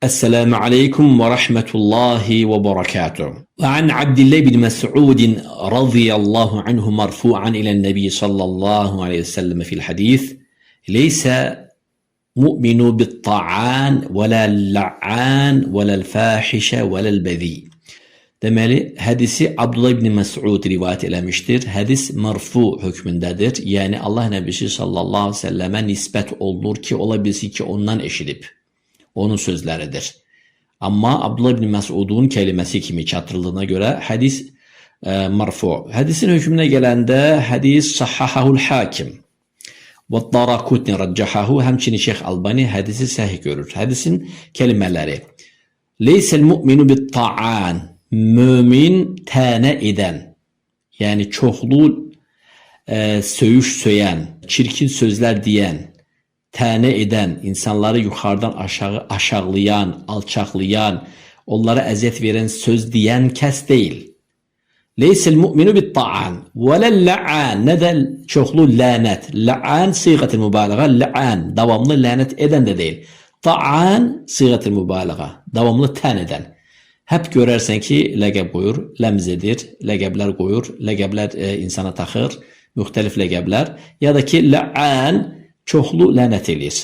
السلام عليكم ورحمة الله وبركاته. وعن عبد الله بن مسعود رضي الله عنه مرفوعا إلى النبي صلى الله عليه وسلم في الحديث: ليس مؤمن بالطعان ولا اللعان ولا الفاحش ولا البذيء. Deməli, hadisi Abdullah ibn Məsud rivayət eləmişdir. Hadis mərfu hökmündədir. Yəni Allah Nəbisi sallallahu əleyhi və səlləmə nisbət olunur ki, ola bilsin ki, ondan eşidib. Onun sözləridir. Amma Abdullah ibn Məsudun kəlməsi kimi çatdırıldığına görə hadis mərfu. Hadisin hökmünə gələndə hadis sahhahul hakim və Daraqutni rəccahahu, həmçinin Şeyx Albani hadisi səhih görür. Hadisin kəlmələri: Leysel mu'minu bit-ta'an, mümin tənə edən, yəni çoxlu söyüş söyən, çirkin sözlər deyən, tənə edən, insanları yuxarıdan aşağılayan, alçaqlayan, onlara əziyyət verən söz deyən kəs deyil. Leysel mu'minu bit-ta'an və ləl-la'an, nə də çoxlu lənət. La'an siğətil mübaliğə, la'an davamlı lənət edən də deyil. Ta'an siğətil mübaliğə, davamlı tən edən. Hep görərsən ki, ləqəb qoyur, ləmz edir, ləqəblər qoyur, ləqəblər insana taxır, müxtəlif ləqəblər, ya da ki, lə'an çoxlu lənət edir.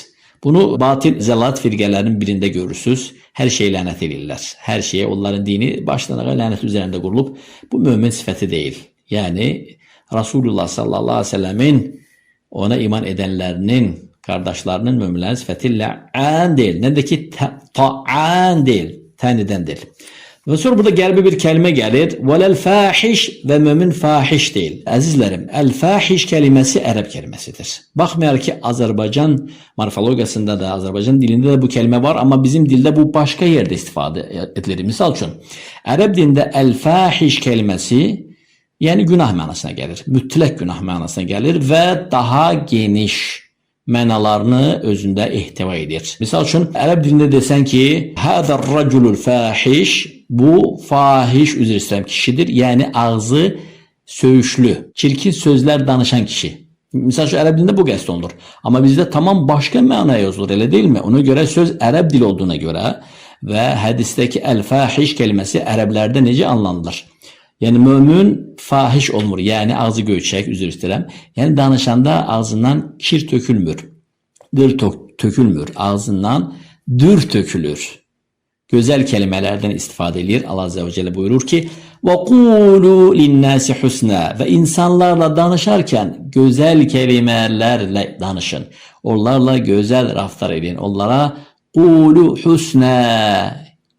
Bunu batil zəlat firqələrinin birində görürsünüz, hər şey lənət edirlər. Hər şeyə, onların dini başdan ayağa lənət üzərində qurulub. Bu mömin sifəti deyil. Yəni, Rasulullah sallallahu aleyhi ve sellemin ona iman edənlərinin, qardaşlarının, möminlərin sifəti lə'an deyil. Nə də ki, ta'an deyil, tən edəndir. Və sonra burada qəlbi bir kəlmə gəlir. Vələl-fəhiş və mömin fahiş deyil. Əzizlərim, əl-fəhiş kəlməsi ərəb kəlməsidir. Baxmayaraq ki, Azərbaycan morfologiyasında da, Azərbaycan dilində də bu kəlmə var, amma bizim dildə bu başqa yerdə istifadə edilir. Misal üçün, ərəb dilində əl-fəhiş kəlməsi, yəni günah mənasına gəlir, mütləq günah mənasına gəlir və daha geniş mənalarını özündə ehtiva edir. Misal üçün, ərəb dilində desən ki, Həzər-rəculul fəhiş, bu fahiş, üzr istəyirəm, kişidir, yəni ağzı söyüşlü, çirkin sözlər danışan kişi. Misal üçün, ərəb dilində bu qəsd olunur. Amma bizdə tamam başqa mənaya yazılır, elə deyilmi? Ona görə söz ərəb dili olduğuna görə və hədisdəki əl-fəhiş kəlməsi ərəblərdə necə anlanılır? Yəni, mömin fahiş olmur, yəni ağzı göyçək, üzr istəyirəm. Yəni, danışanda ağzından kir tökülmür, dır tökülmür, ağzından dür tökülür. Gözəl kelimələrdən istifadə edir. Allah Azze ve Celle buyurur ki: وَقُولُوا لِلنَّاسِ حُسْنًا, və insanlarla danışarkən gözəl kelimələrlə danışın. Onlarla gözəl raftar edin. Onlara قُولُوا حُسْنًا,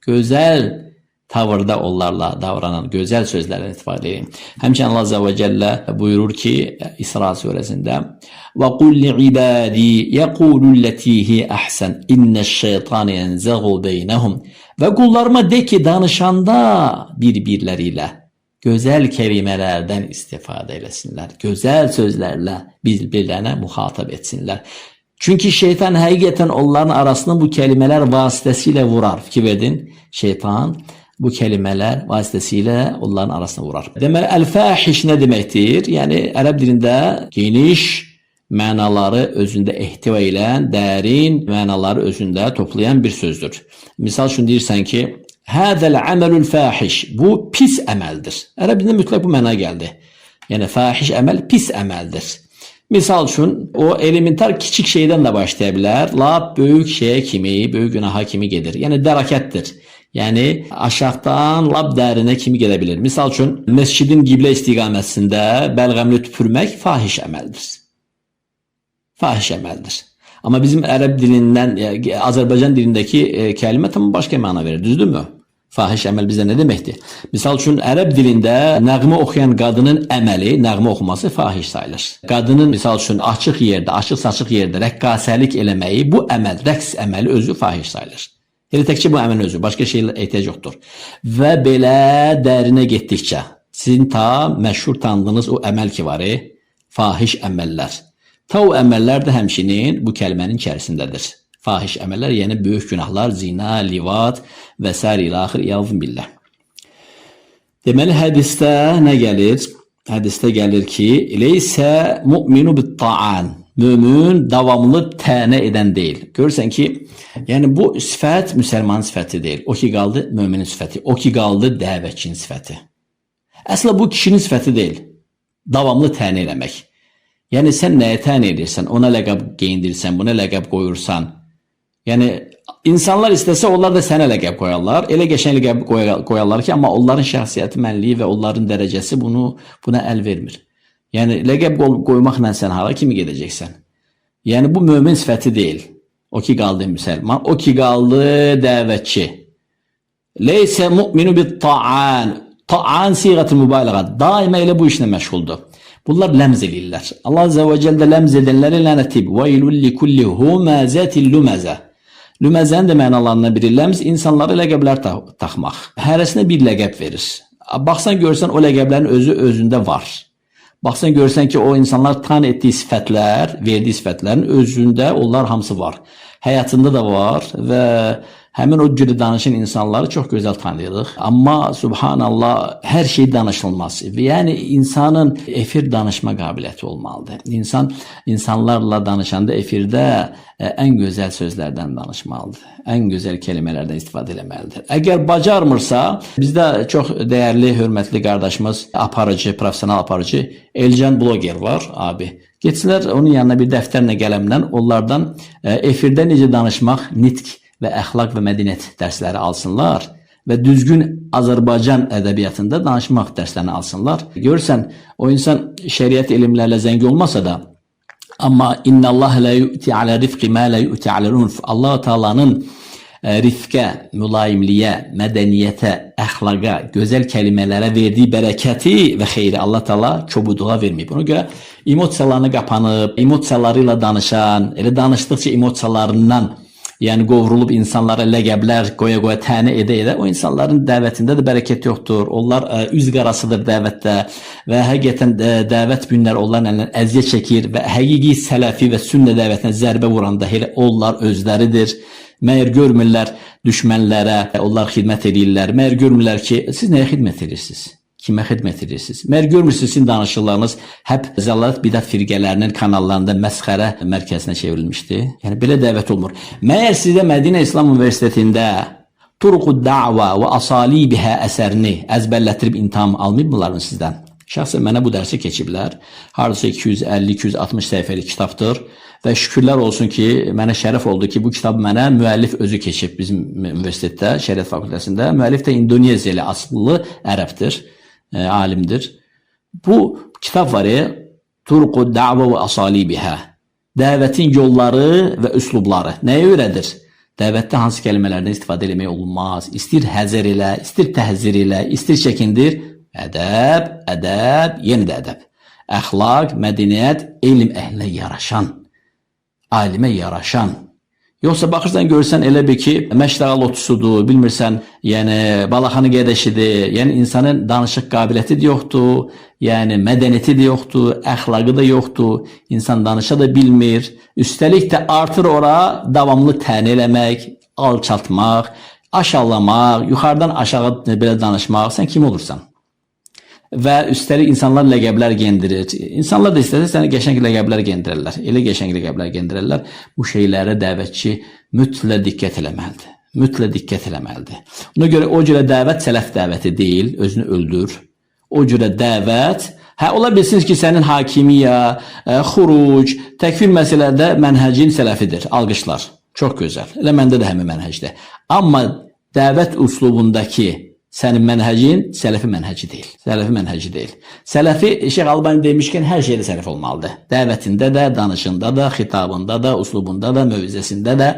gözəl tavırda onlarla davranan, gözəl sözlərdən istifadə edin. Həmçinin Allah Azze ve Celle buyurur ki İsra suresində: وَقُلْ لِعِبَادِي يَقُولُوا الَّتِي هِيَ أَحْسَنُ إِنَّ الشَّيْطَانَ يَنزَغُ بَيْنَهُمْ. Və qullarıma de ki, danışanda bir-birlərilə gözəl kelimələrdən istifadə eləsinlər. Gözəl sözlərlə bir-birlərinə muhatap etsinlər. Çünki şeytan həqiqətən onların arasında bu kelimələr vasitəsilə vurar. Fikir verdin? Şeytan bu kelimələr vasitəsilə onların arasına vurar. Deməli, əl-fəhiş nə deməkdir? Yəni, ərəb dilində geniş mənaları özündə ehtiva edən, dərin mənaları özündə toplayan bir sözdür. Misal üçün deyirsən ki, Həzəl-əməlül fəhiş, bu pis əməldir. Ərəb dilində mütləq bu mənaya gəldi. Yəni, fəhiş əməl pis əməldir. Misal üçün, o elementar kiçik şeydən də başlaya bilər, lap böyük şeyə kimi, böyük günaha kimi gedir. Yəni, dərakətdir. Yəni, aşağıdan lap dərinə kimi gedə bilir. Misal üçün, məscidin qiblə istiqaməsində bəlğəmli tüpürmək fahiş əməldir. Fahiş əməldir. Amma bizim ərəb dilindən, Azərbaycan dilindəki kəlmə tam başqa məna verir, düzdürmü? Fahiş əməl bizdə nə deməkdir? Misal üçün, ərəb dilində nəğmə oxuyan qadının əməli, nəğmə oxuması fahiş sayılır. Qadının, misal üçün, açıq yerdə, açıq-saçıq yerdə rəqqasəlik eləməyi, bu əməl, rəqs əməli özü fahiş sayılır. Elə təkcə bu əməl özü, başqa şeylə ehtiyac yoxdur. Və belə dərinə getdikcə, sizin ta məşhur tanıdığınız o əməl ki var, fahiş əməllər. Ta o əməllər də həmçinin bu kəlmənin içərisindədir. Fahiş əməllər, yəni böyük günahlar, zina, livat və s. ilə axır, iyazım billah. Deməli, hədisdə nə gəlir? Hədisdə gəlir ki, leysə mu'minu bit-ta'an, Mömin davamlı tənə edən deyil. Görürsən ki, yəni bu sifət müsəlmanın sifəti deyil. O ki qaldı möminin sifəti. O ki qaldı dəvətçinin sifəti. Əslində bu kişinin sifəti deyil. Davamlı tənə eləmək. Yəni sən nəyə tənə edirsən, ona ləqəb geyindirsən, buna ləqəb qoyursan. Yəni insanlar istəsə onlar da sənə ləqəb qoyarlar. Elə qəşəng ləqəb qoyarlar ki, amma onların şəxsiyyəti, mənliyi və onların dərəcəsi buna əl vermir. Yəni ləqəb qoymaqla sən hara kimi gedəcəksən? Yəni bu mömin sifəti deyil. O ki qaldı müsəlman, o ki qaldı dəvətçi. Leysə mu'minu bit-ta'an. Ta'an siğəti mübaliğə. Daima elə bu işlə məşğuldur. Bunlar ləmz eləyirlər. Allah Azze ve Celle ləmz edənləri lənətib. وَيْلُ لِكُلِّ هُمَزَةٍ لُمَزَةٍ. Lüməzənin də mənalarından biri ləmz insanlara ləqəblər taxmaq. Hərəsinə bir ləqəb verir. Baxsan görsən o ləqəblərin özü özündə var. Baxsan görsən ki o insanlar tan etdiyi sifətlər, verdiyi sifətlərin özündə onlar hamısı var. Həyatında da var və həmin o cürə danışan insanları çox gözəl tanıyırıq. Amma subhanallah hər şey danışılmaz. Yəni insanın efir danışma qabiliyyəti olmalıdır. İnsanlarla danışanda efirdə ən gözəl sözlərdən danışmalıdır. Ən gözəl kəlmələrdən istifadə etməlidir. Əgər bacarmırsa, bizdə çox dəyərli, hörmətli qardaşımız, aparıcı, professional aparıcı Elcan bloger var abi. Getsinlər onun yanına bir dəftərlə, qələmlə onlardan efirdə necə danışmaq, nitq və əxlaq və mədəniyyət dərsləri alsınlar və düzgün Azərbaycan ədəbiyyatında danışmaq dərslərini alsınlar. Görürsən, o insan şəriət elmlərlə zəng olmasa da, amma innəllaha la yu'ti alə rifqi mə la yu'ti alə unf. Allah-u Teala'nın rifqə, mülayimliyə, mədəniyyətə, əxlaqa, gözəl kəlmələrə verdiyi bərəkəti və xeyri Allah Teala kobudluğa verməyib. Ona görə emosiyalarını qapanıb, emosiyaları ilə danışan, elə danışdıqca emosiyalarından yəni qovrulub insanlara ləqəblər qoya-qoya tənə edə-edə o insanların dəvətində də bərəkət yoxdur. Onlar üz qarasıdır dəvətdə və həqiqətən dəvət günləri onların əlindən əziyyət çəkir və həqiqi sələfi və sünnə dəvətinə zərbə vuranda elə onlar özləridir. Məyər görmürlər düşmənlərə, onlar xidmət edirlər. Məyər görmürlər ki, siz nəyə xidmət edirsiniz? Kimə xidmət edirsiniz? Məyər görmürsünüz sizin danışıqlarınız həp zəlalət bidət firqələrinin kanallarında məsxərə mərkəzinə çevrilmişdi. Yəni belə dəvət olmur. Məyər sizə Mədinə İslam Universitetində Turuqud Da'va və Asalibihə əsərini əzbərlətdirib imtahan almayıbmılar mı sizdən? Şəxsən mənə bu dərsi keçiblər. Hardasa 250-260 səhifəlik kitabdır. Və şükürlər olsun ki, mənə şərəf oldu ki, bu kitabı mənə müəllif özü keçib bizim universitetdə, Şəriət Fakültəsində. Müəllif də İndoneziyəli asıllı ərəbdir, alimdir. Bu kitab var ya, Turuqud Da'va və Asalibihə. Dəvətin yolları və üslubları. Nəyə öyrədir? Dəvətdə hansı kəlmələrdən istifadə etmək olmaz. İstir həzər elə, istir təhzir elə, istir çəkindir. Ədəb, ədəb, yenə də ədəb. Əxlaq, mədəniyyət, elm əhlinə yaraşan. Alimə yaraşan. Yoxsa baxırsan görürsən elə bir ki, məşdağa lotusudur, bilmirsən, yəni balaxanı qədəşidir, yəni insanın danışıq qabiliyyəti də yoxdur, yəni mədəniyyəti də yoxdur, əxlaqı da yoxdur, insan danışa da bilmir. Üstəlik də artır ora davamlı tənə eləmək, alçaltmaq, aşağılamaq, yuxarıdan aşağı belə danışmaq, sən kim olursan? Və üstəlik insanlar ləqəblər gendirir. İnsanlar da istəsə sənə qəşəng ləqəblər gendirirlər. Elə qəşəng ləqəblər gendirirlər. Bu şeylərə dəvətçi mütləq diqqət eləməlidir. Mütləq diqqət eləməlidir. Ona görə o cürə dəvət sələf dəvəti deyil, özünü öldür. O cürə dəvət, ola bilsiniz ki, sənin hakimiyyə, xuruc, təkfir məsələlərdə mənhəcin sələfidir, alqışlar. Çox gözəl. Elə məndə də həmin mənhəcdir. Amma dəvət üslubundakı sənin mənhəcin sələfi mənhəci deyil. Sələfi mənhəci deyil. Sələfi, Şeyx Albani demişkən, hər şeydə sələf olmalıdır. Dəvətində də, danışında da, xitabında da, uslubunda da, mövizəsində də,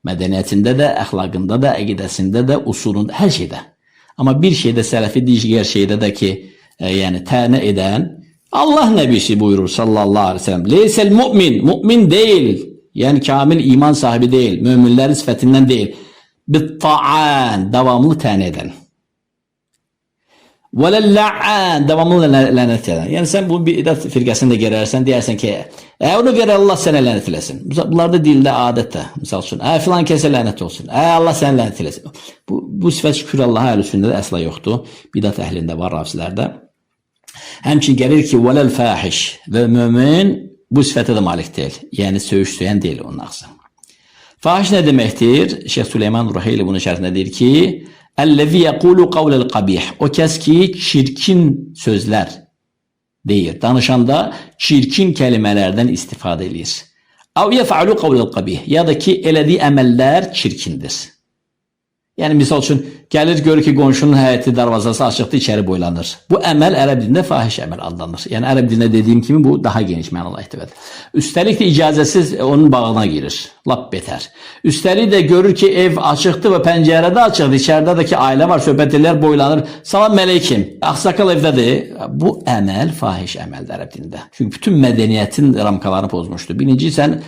mədəniyyətində də, əxlaqında da, əqidəsində də, usulunda, hər şeydə. Amma bir şeydə sələfi, digər şeydə də ki, yəni tənə edən, Allah nəbisi buyurur sallallahu aleyhi ve sellem, leysəl mu'min, mu'min deyil, yəni kamil iman sahibi deyil, möminlərin sifətindən deyil, bit-ta'an, davamlı tənə edən. وَلَلَّعَّانِ devamlı lənət edən. Yəni sən bu bidət firqəsində görərsən, deyərsən ki, onu görə Allah sənə lənət eləsin. Bunlar da dildə, adətdə, misal üçün, filan kəsə lənət olsun, Allah sənə lənət eləsin. Bu sifət şükür Allaha əhl-üsündə də əsla yoxdur. Bidət əhlində var, rafizlərdə. Həmçin gəlir ki, وَلَلْفَاحِشِ və mömin bu sifətə də malik deyil. Yəni söyüş söyən deyil onun ağzı. Fahiş nə deməkdir? Şeyh Süleyman Ruheyli bunun şərhində deyir ki, "Ellezî yekûlu qavlel qabih." O kəs ki, çirkin sözlər deyir. Danışanda çirkin kelimələrdən istifadə edir. "Ev yef'alu qavlel qabih." Ya da ki, elədiyi əməllər çirkindir. Yəni misal üçün gəlir görür ki, qonşunun həyəti darvazası açıqdır, içəri boylanır. Bu əməl ərəb dilində fahiş əməl adlanır. Yəni ərəb dilində dediyim kimi bu daha geniş mənalı ifadədir. Üstəlik də icazəsiz onun bağına girir. Lap betər. Üstəlik də görür ki, ev açıqdır və pəncərədə açıqdır. İçəridə də ki, ailə var, söhbət edirlər, boylanır. "Salam məleykim. Ağsaqqal evdədir." Bu əməl fahiş əməldir ərəb dilində. Çünki bütün mədəniyyətin ramkalarını pozmuşdur. Birinci sən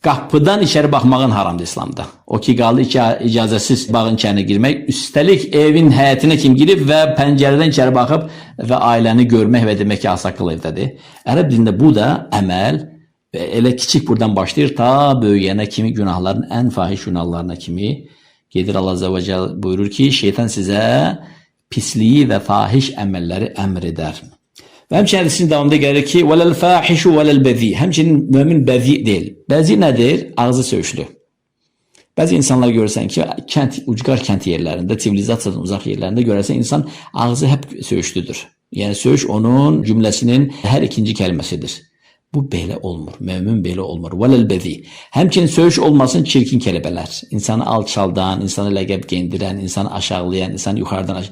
qapıdan içəri baxmağın haramdır İslamda. O ki, qaldı icazəsiz bağın içərinə girmək. Üstəlik evin həyətinə kim girib və pəncərədən içəri baxıb və ailəni görmək və demək ki, ağsaqqal evdədir. Ərəb dilində bu da əməl elə kiçik buradan başlayır ta böyüyənə kimi günahların ən fahiş günahlarına kimi gedir. Allah Azze ve Celle buyurur ki, şeytan sizə pisliyi və fahiş əməlləri əmr edər. Və həmçinin hədisin davamında gəlir ki, "Vələl fâhişu vələl bəzi." Həmçinin mömin bəzi deyil. Bəzi nədir? Ağzı söyüşlü. Bəzi insanlar görürsən ki, ucqar kənd yerlərində, sivilizasiyadan uzaq yerlərində görərsən insan ağzı hep söyüşlüdür. Yəni söyüş onun cümləsinin hər ikinci kəlməsidir. Bu belə olmur. Mömin belə olmur. Vələl bəzi. Həmçinin söyüş olmasın çirkin kəlmələr. İnsanı alçaldan, insanı ləqəb geyindirən, insanı aşağılayan, insanı yuxarıdan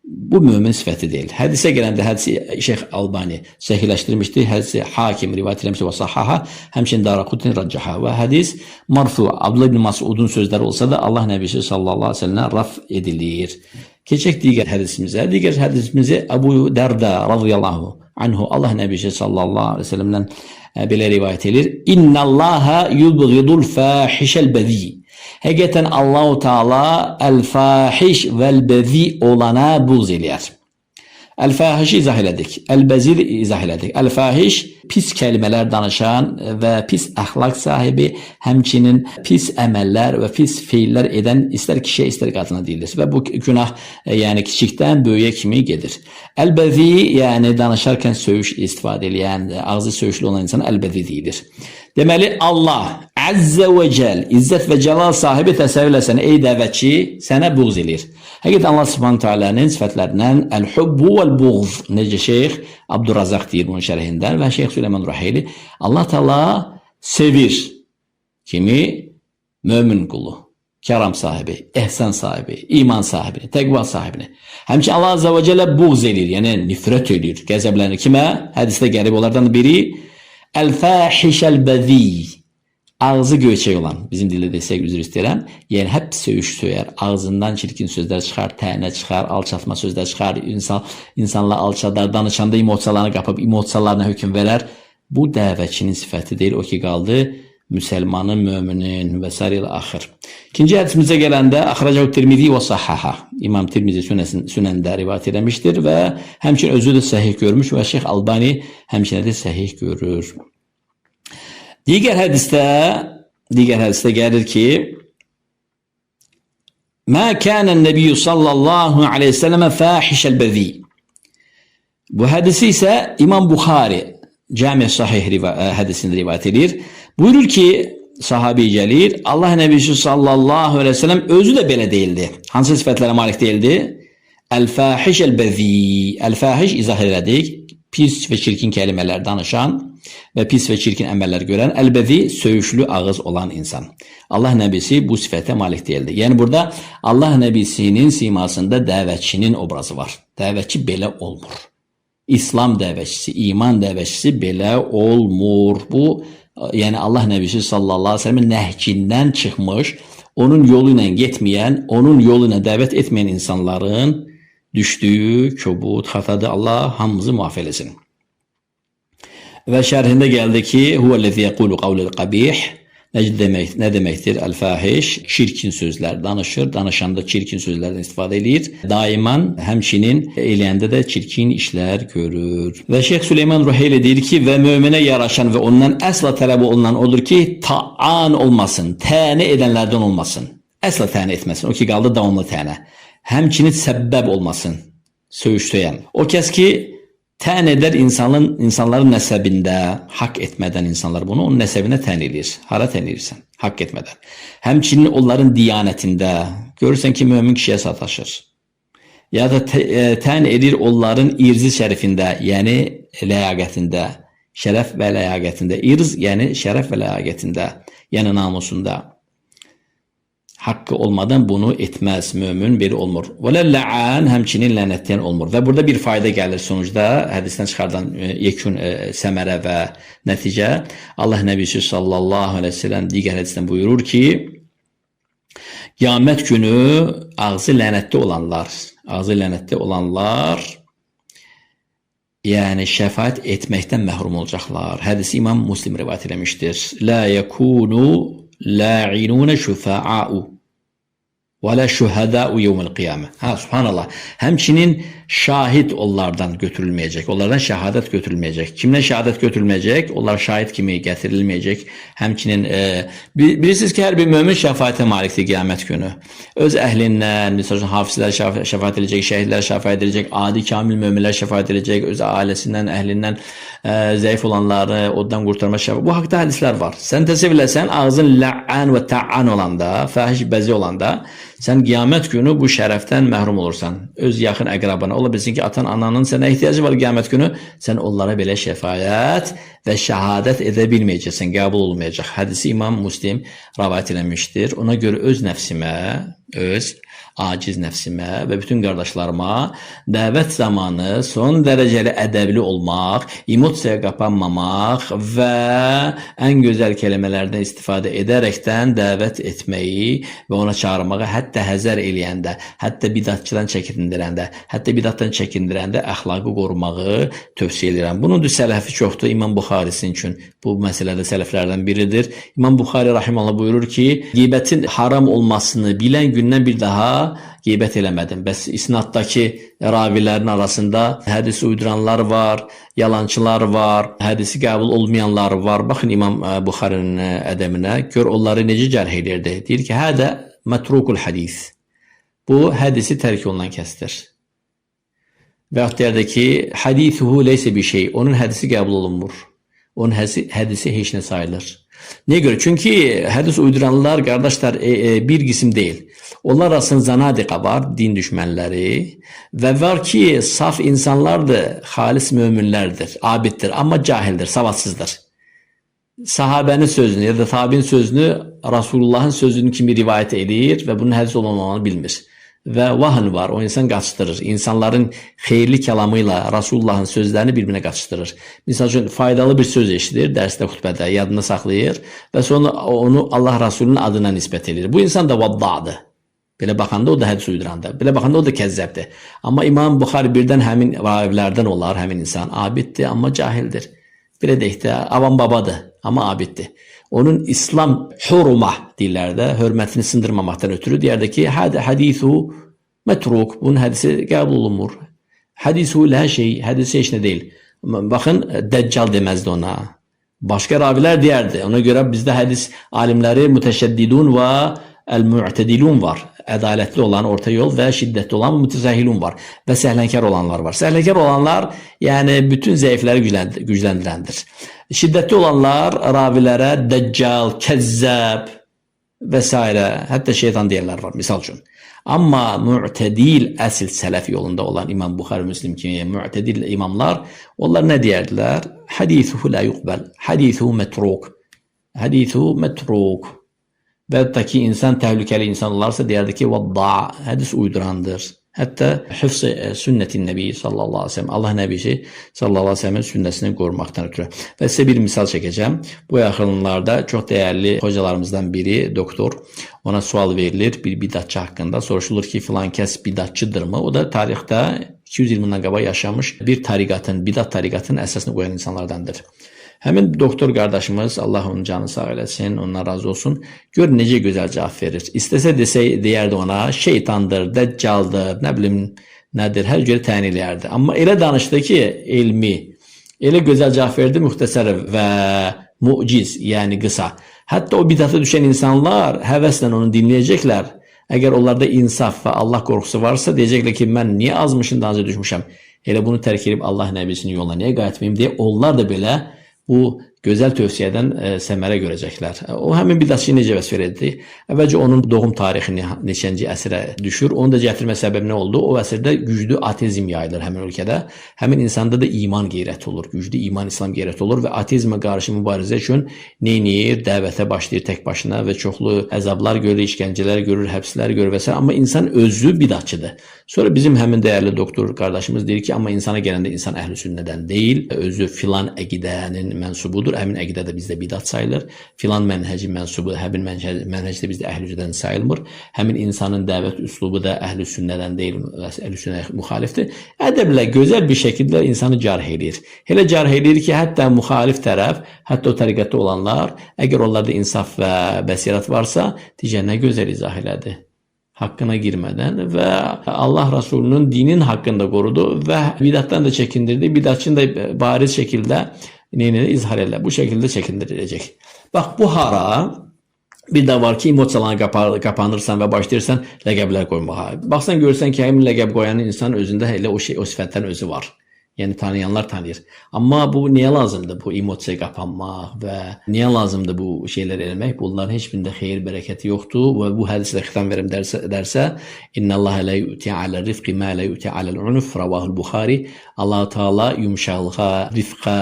bu mömin sifəti deyil. Hədisə gələndə hədisi Şeyx Albani səhihləşdirmişdi. Hədisi Hakim rivayət etmişdi və sahaha. Həmçinin Daraqutni rəcəha və hədis marfu Abdullah ibn Mas'udun sözləri olsa da Allah Nəbisi sallallahu əleyhi və səlləm raf edilir. Keçək digər hədisimizə. Digər hədisimizi Əbu Dərdə radiyallahu anhu Allah Nəbisi sallallahu əleyhi və səlləmdən belə rivayət edir. İnnallaha yubghidul fahişel bezi. Həqiqətən Allahu Teala el-fahiş vəl-bəzi olana buğz eləyər. El-fahişi izah elədik. El-bəzir izah elədik. El-fahiş pis kəlmələr danışan və pis əxlaq sahibi, həmçinin pis əməllər və pis feillər edən istər kişiyə, istər qadına deyilir. Və bu günah yəni kiçikdən böyüyə kimi gedir. El-bəzi yəni danışarkən söyüş istifadə edən, ağzı söyüşlü olan insan el-bəzi deyilir. Deməli Allah Əzzə və Cəl, İzzət və Cəlal sahibi təsəvvür eləsən, ey dəvətçi, sənə buğz edir. Həqiqətən Allah Subhanahu Taala'nın sifətlərindən el-hubbu vəl-buğz. Necə Şeyx Abdurrazaq deyir bunun şərhindən və Şeyx Süleyman Ruheyli Allah Taala sevir kimi mömin qulu, kəram sahibi, ehsan sahibi, iman sahibini, təqva sahibini. Həmçinin Allah Azze və Cəllə buğz edir, yəni nifrət edir, qəzəblənir. Kimə? Hədisdə gəlib onlardan biri el-fahişel-bəzi. Ağzı göyçək olan, bizim dildə desək üzr istəyirəm, yəni hep söyüş söyər, ağzından çirkin sözlər çıxar, tənə çıxar, alçatma sözlər çıxar, insanla alçadar, danışanda emosiyalarını qapıb, emosiyalarına hökm verər. Bu dəvətçinin sifəti deyil, o ki qaldı müsəlmanın, möminin və s. ilə axır. İkinci hədisimizə gələndə Əxrəcəhu Tirmizi və Sahaha. İmam Tirmizi Sünəndə rivayət edilmişdir və həmçinin özü də səhih görmüş və Şeyx Albani həmçinin də səhih görür. Digər hədisdə gəlir ki, "Mə kənən nəbiyyü sallallahu aleyhi və səlləmə fahişəl bəzi." Bu hədisi isə İmam Buxari Cami Sahih hədisində rivayət edir. Buyurur ki, sahabi gəlir, Allah Nəbisi sallallahu aleyhi və səlləm özü də belə deyildi. Hansı sifətlərə malik deyildi? El-fahişəl bəzi. El-fahiş izah elədik. Pis və çirkin kəlmələr danışan və pis və çirkin əməllər görən, əlbəzi söyüşlü ağız olan insan. Allah Nəbisi bu sifətə malik deyildi. Yəni burada Allah Nəbisinin simasında dəvətçinin obrazı var. Dəvətçi belə olmur. İslam dəvətçisi, iman dəvətçisi belə olmur. Bu, yəni Allah Nəbisi sallallahu aleyhi ve sellem'in nəhcindən çıxmış, onun yolu ilə getməyən, onun yolu ilə dəvət etməyən insanların düşdüyü kobud xatadır. Allah hamımızı muaf eləsin. Və şərhində gəldi ki, huvellezî yekûlu qavlel qabih. Nə deməkdir? El-fahiş, çirkin sözlər danışır, danışanda çirkin sözlərdən istifadə edir. Daiman həmçinin eləyəndə də çirkin işlər görür. Və Şeyx Süleyman Ruheyli deyir ki, və möminə yaraşan və ondan əsla tələb olunan odur ki, ta'an olmasın, tənə edənlərdən olmasın. Əsla tənə etməsin, o ki qaldı davamlı tənə. Həmçinin səbəb olmasın, söyüş söyən. O kəs ki, Tən eder insanların nəsəbində, haqq etmədən insanlar bunu onun nəsəbinə tən edir. Hara tən edirsən? Haqq etmədən. Həmçinin onların diyanətində görürsən ki, mömin kişiyə sataşır. Ya da tən edir onların irzi şərifində, yəni ləyaqətində, şərəf və ləyaqətində. İrz, yəni şərəf və ləyaqətində, yəni namusunda. Hakkı olmadan bunu etmez. Mümin biri olmur. Vələl-la'an həmçinin lənətləyən olmur. Və burada bir fayda gəlir sonucda hədisdən çıxardan yekun səmərə və nəticə. Allah Nəbisi sallallahu aleyhi ve sellem digər hədisdən buyurur ki, qiyamət günü ağzı lənətli olanlar yəni şəfaət etməkdən məhrum olacaqlar. Hədisi İmam Müslim rivayət eləmişdir. La yakunu la'inuna şufa'a'u və la şuhada'u yevmel qiyamə. Subhanallah. Həmçinin şahid onlardan götürülməyəcək. Onlardan şəhadət götürülməyəcək. Kimdən şəhadət götürülməyəcək? Onlar şahid kimi gətirilməyəcək. Həmçinin bilirsiniz ki, hər bir mömin şəfaətə malikdir qiyamət günü. Öz əhlindən, məsələn, hafizlər şəfaət edəcək, şəhidlər şəfaət edəcək, adi kamil möminlər şəfaət edəcək, öz ailəsindən, əhlindən zəif olanları oddan qurtarma şəfaət. Bu haqda hədislər var. Sən təsəvvür eləsən, ağzın la'an və ta'an olanda, fəhiş bəzi olanda, sən qiyamət günü bu şərəfdən məhrum olursan. Öz yaxın əqrabana. Ola bilsin ki, atan, ananın sənə ehtiyacı var qiyamət günü. Sən onlara belə şəfayət və şəhadət edə bilməyəcəksən, qəbul olmayacaq. Hədisi İmam Müslim rivayət eləmişdir. Ona görə öz nəfsimə, öz aciz nəfsimə və bütün qardaşlarıma dəvət zamanı son dərəcəli ədəbli olmaq, emosiyaya qapanmamaq və ən gözəl kəlmələrdən istifadə edərəkdən dəvət etməyi və ona çağırmağı, hətta həzər eləyəndə, hətta bidatçıdan çəkindirəndə, hətta bidatdan çəkindirəndə əxlaqı qorumağı tövsiyə edirəm. Bunun da sələfi çoxdur. İmam Buxarisin üçün bu məsələdə sələflərdən biridir. İmam Buxari rahimallah buyurur ki, qeybətin haram olmasını bilən gündən bir daha qeybət eləmədim. Bəs isnaddakı ravilərin arasında hədis uyduranlar var, yalancılar var, hədisi qəbul olmayanlar var. Baxın İmam Buxarinin ədəminə, gör onları necə cərh edirdi. Deyir ki, hədə mətrukul hədis. Bu hədisi tərk olunan kəsdir. Və yaxud deyirdi ki, hədisuhu leysə bir şey. Onun hədisi qəbul olunmur. Onun hədisi heç nə sayılır. Niyə görə? Çünki hədis uyduranlar, qardaşlar, bir qism deyil. Onlar arasında zanadiqa var, din düşmənləri və var ki, saf insanlardır, xalis möminlərdir, abiddir, amma cahildir, savadsızdır. Sahabənin sözünü ya da tabiin sözünü Rasulullahın sözünün kimi rivayət edir və bunun hədis olmamanı bilmir. Və vahn var, o insan qaçışdırır. İnsanların xeyirli kəlamı ilə Rasulullahın sözlərini bir-birinə qaçışdırır. Misal üçün, faydalı bir söz eşidir, dərsdə, xutbədə, yadında saxlayır və sonra onu Allah Rasulunun adına nisbət edir. Bu insan da vadda'dır. Belə baxanda o da hədis uydurandır. Belə baxanda o da kəzzəbdir. Amma İmam Buxari birdən həmin ravivlərdən olar, həmin insan abiddir, amma cahildir. Belə deyək də, avam babadır, amma abiddir. Onun İslam hurumah deyirlər də, hörmətini sındırmamaqdan ötürü deyərdi ki, hədisu mətruk, bunun hədisi qəbul olunmur. Hədisu lə şey, hədisi heç nə deyil. Baxın, Dəccal deməzdi ona. Başqa ravilər deyərdi. Ona görə bizdə hədis alimləri mütəşəddidun və əl-mu'tədilun var. Ədalətli olan, orta yol və şiddətli olan mütəzəhilun var. Və səhlənkar olanlar var. Səhlənkar olanlar, yəni bütün zəifləri gücləndirəndir. Şiddətli olanlar ravilərə Dəccal, Kəzzəb və s. Hətta şeytan deyərlər var, misal üçün. Amma mü'tədil, əsl sələf yolunda olan İmam Buxari, Müslim kimi mü'tədil imamlar, onlar nə deyərdilər? Hədithuhu la yuqbəl, hədithuhu mətruk, hədithuhu mətruk. Və hətta ki, insan təhlükəli insan olarsa deyərdi ki, vadda, hədis uydurandır. Hətta hifz sünnətin nəbi sallallahu aleyhi ve sellem, Allah nəbisi sallallahu aleyhi ve sellemin sünnəsini qorumaqdan ötürü. Və sizə bir misal çəkəcəm. Bu yaxınlarda çox dəyərli hocalarımızdan biri, doktor, ona sual verilir bir bidatçı haqqında. Soruşulur ki, filan kəs bidatçıdırmı? O da tarixdə 220 yıldan qabaq yaşamış bir tariqatın, bidat tariqatının əsasını qoyan insanlardandır. Həmin doktor qardaşımız, Allah onun canı sağ eləsin, ondan razı olsun, gör necə gözəl cavab verir. İstəsə deyərdi ona, şeytandır, dəccaldır, nə bilim nədir, hər görə təyin eləyərdi. Amma elə danışdı ki, elmi, elə gözəl cavab verdi, müxtəsər və muciz, yəni qısa. Hətta o bidata düşən insanlar həvəslə onu dinləyəcəklər. Əgər onlarda insaf və Allah qorxusu varsa, deyəcəklər ki, mən niyə azmışın da azı düşmüşəm? Elə bunu tərk edib Allah nəbisinin yoluna niyə qayıtmayım deyə onlar da belə bu gözəl tövsiyədən səmərə görəcəklər. O həmin bidatçı necə vəsf edildi? Əvvəlcə onun doğum tarixi neçənci əsrə düşür. Onu da gətirmə səbəbi nə oldu? O əsrdə güclü ateizm yayılır həmin ölkədə. Həmin insanda da iman qeyrəti olur. Güclü iman, İslam qeyrəti olur və ateizmə qarşı mübarizə üçün neyniyir? Dəvətə başlayır tək başına və çoxlu əzablar görür, işgəncələr görür, həbslər görür və s. Amma insan özü bidatçıdır. Sonra bizim həmin dəyərli doktor qardaşımız deyir ki, amma insana gələndə insan əhl-i sünnədən deyil, özü filan əqidənin mənsubudur. Həmin əqidə də bizdə bidat sayılır. Filan mənhəcin mənsubudur. Həmin mənhəc də bizdə əhl-i sünnədən sayılmır. Həmin insanın dəvət üslubu da əhl-i sünnədən deyil, əhl-i sünnəyə müxalifdir. Ədəblə gözəl bir şəkildə insanı carh edir. Elə carh edir ki, hətta müxalif tərəf, hətta o təriqətdə olanlar, əgər onlarda insaf və bəsirət varsa, deyəcək, nə gözəl izah elədi. Haqqına girmədən və Allah Rasulunun dinin haqqında qorudu və bidatdan da çəkindirdi. Bidatçını da bariz şəkildə izhar elə. Bu şəkildə çəkindiriləcək. Bax, bu hara bir də var ki, emosiyalarına qapanırsan və başlayırsan ləqəblər qoymağa. Baxsan görürsən ki, həmin ləqəb qoyan insan özündə elə o sifətdən özü var. Yəni tanıyanlar tanıyır. Amma bu niyə lazımdır? Bu emosiyaya qapanmaq və niyə lazımdır bu şeylər eləmək? Bunların heç birində xeyir, bərəkəti yoxdur və bu hədislə xitam verim dərsə İnnallaha la yu'ti alə rifqi mə la yu'ti aləl unuf ravahul Buxari. Allah-u Teala yumşaqlığa, rifqa,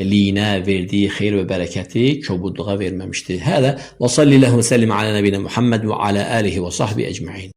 liyinə verdiyi xeyir və bərəkəti kobudluğa verməmişdir. Hədə və sallallahu və səllim alə nəbinə Muhammed və alə alihi və sahbi ecmaîn.